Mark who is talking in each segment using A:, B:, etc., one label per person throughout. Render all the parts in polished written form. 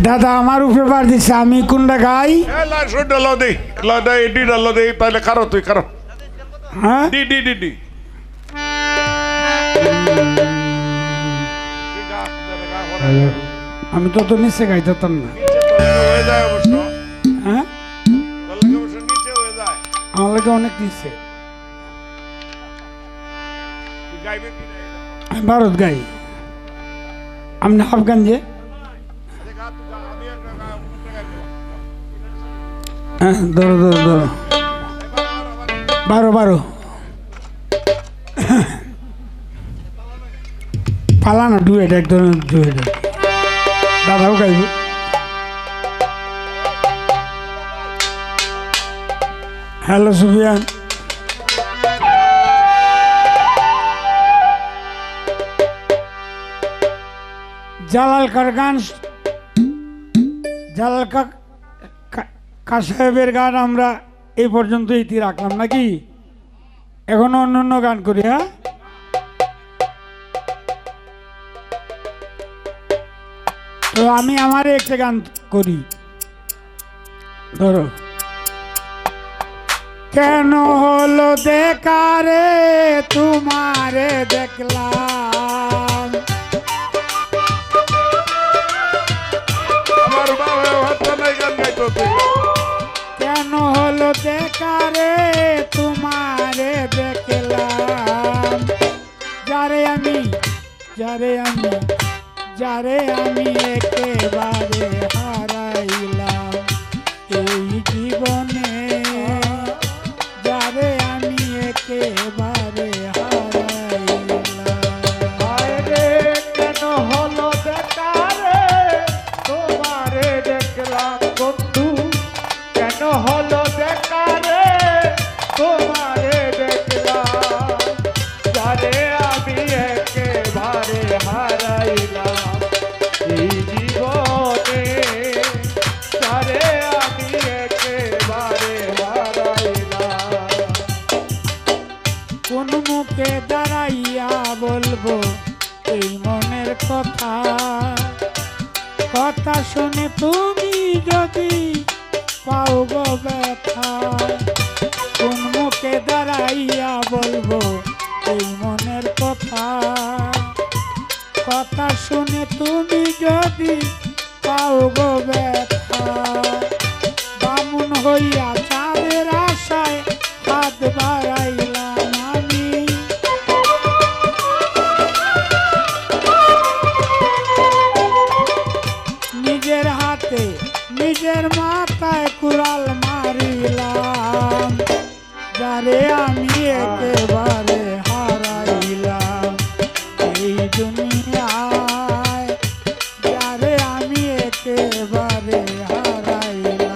A: দাদা আমার উপরে বার দিচ্ছে, আমি কোনটা গাই?
B: তাহলে কারো তুই কারো
A: হ্যাঁ
B: ডি ডি ডি ডি
A: আমি তো নিচে গাইতাম না।
B: হয়ে যায় অবশ্য,
A: হ্যাঁ
B: অবশ্য নিচে হয়ে যায়।
A: আমার লাগে অনেক নিচে।
B: তুই গাইবে কি না এটা?
A: আমি ভারত গাই, আমি আফগানজে। হ্যাঁ ধরো ধরো ধরো, 12 পালানা ডুয়েট, এক ধরনের ডুয়েট। দাদাও গাইব। হ্যালো সুফিয়ান, জালাল কার গান, জালাল কা সাহেবের গান আমরা এই পর্যন্ত ইতি রাখলাম নাকি? এখনো অন্য অন্য গান করি। হ্যাঁ তো আমি আমার একটা গান করি, ধরো। কেন হলো দেখারে তোমারে দেখলাম,
B: আমার বাবা হাত নাই গান গাইতো তুই।
A: কেন হলো দেখারে তোমারে দেখলাম, যারে আমি একেবারে হারাইলাম এই জীবনে, যারে আমি একেবারে হারাইলাম।
C: কেন হলো দেখারে তোমারে দেখলাম বন্ধু, কেন হলো দেখারে তোমারে দেখলাম, যারে আমি একেবারে হারাইলাম এই জীবনে, যারে আমি একেবারে হারাইলাম।
A: কোন মুখে দাঁড়াইয়া বলবো এই মনের কথা, কথা শুনে তুমি যদি পাও গো ব্যথা। কোন মুখে দাঁড়াইয়া বলবো এই মনের কথা, কথা শুনে তুমি যদি পাও গো ব্যথা। বামুন হইয়া চাঁদের আশায় হাত বাড়াইলাম আমি, নিজের হাতে নিজের মাথায় কুড়াল মারিলাম, যারে আমি একেবারে হারাইলাম এই দুনিয়ায়, যারে আমি একেবারে হারাইলাম।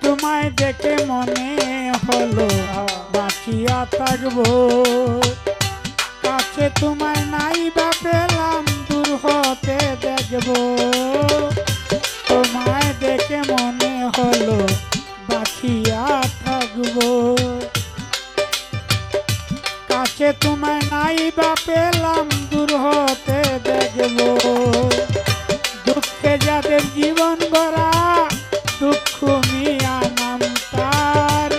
A: তোমায় দেখে মনে হলো বাঁচিয়া থাকবো, কাছে তোমায় নাই বা পেলাম দূর হতে দেখবো। তোমায় দেখে মনে হলো বাঁচিয়া থাকবো, কাছে তোমায় নাই বা পেলাম দূর হতে দেখবো। দুঃখে যাদের জীবন গড়া দুঃখ মিয়া নাম তার,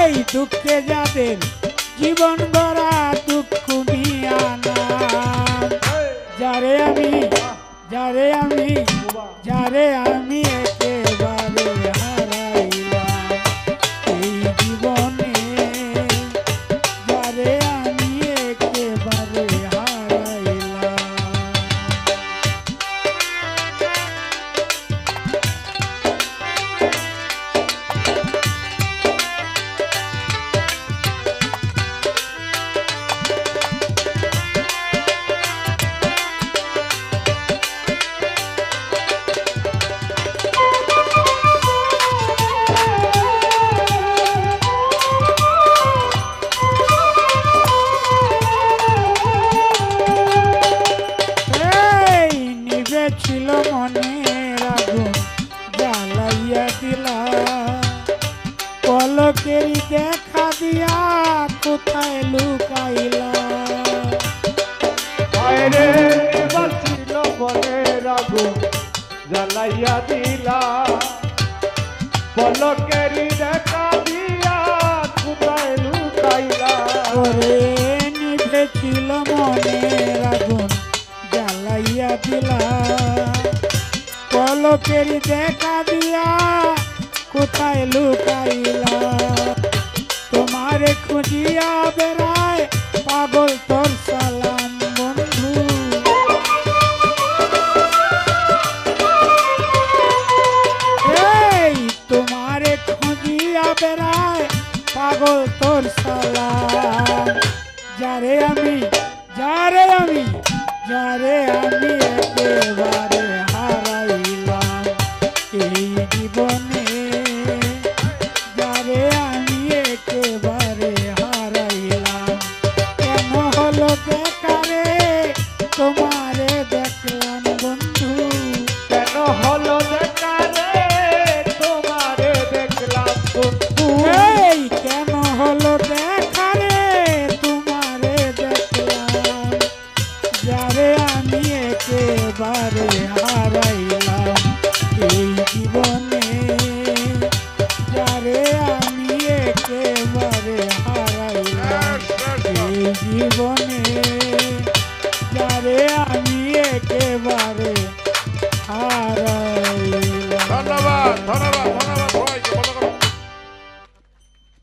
A: এই দুঃখে যাদের জীবন গড়া দুঃখ মিয়া নাম, যারে আমি একেবারে হারাইলাম এই জীবনে, যারে আমি একেবারে হারাইলাম।
C: জ্বালাইয়া দিলা পলকেরি দেখা দিয়া কোথায় লুকাইলা
A: ওরে নিভেছিল মনের আগুন জ্বালাইয়া দিলা পলকের দেখা দিয়া কোথায় লুকাইলা তোমারে খুঁজিয়া বেড়ায় পাগল তোর সালাম বন্ধু এই তোমারে খুঁজিয়া বেড়ায় পাগল তোর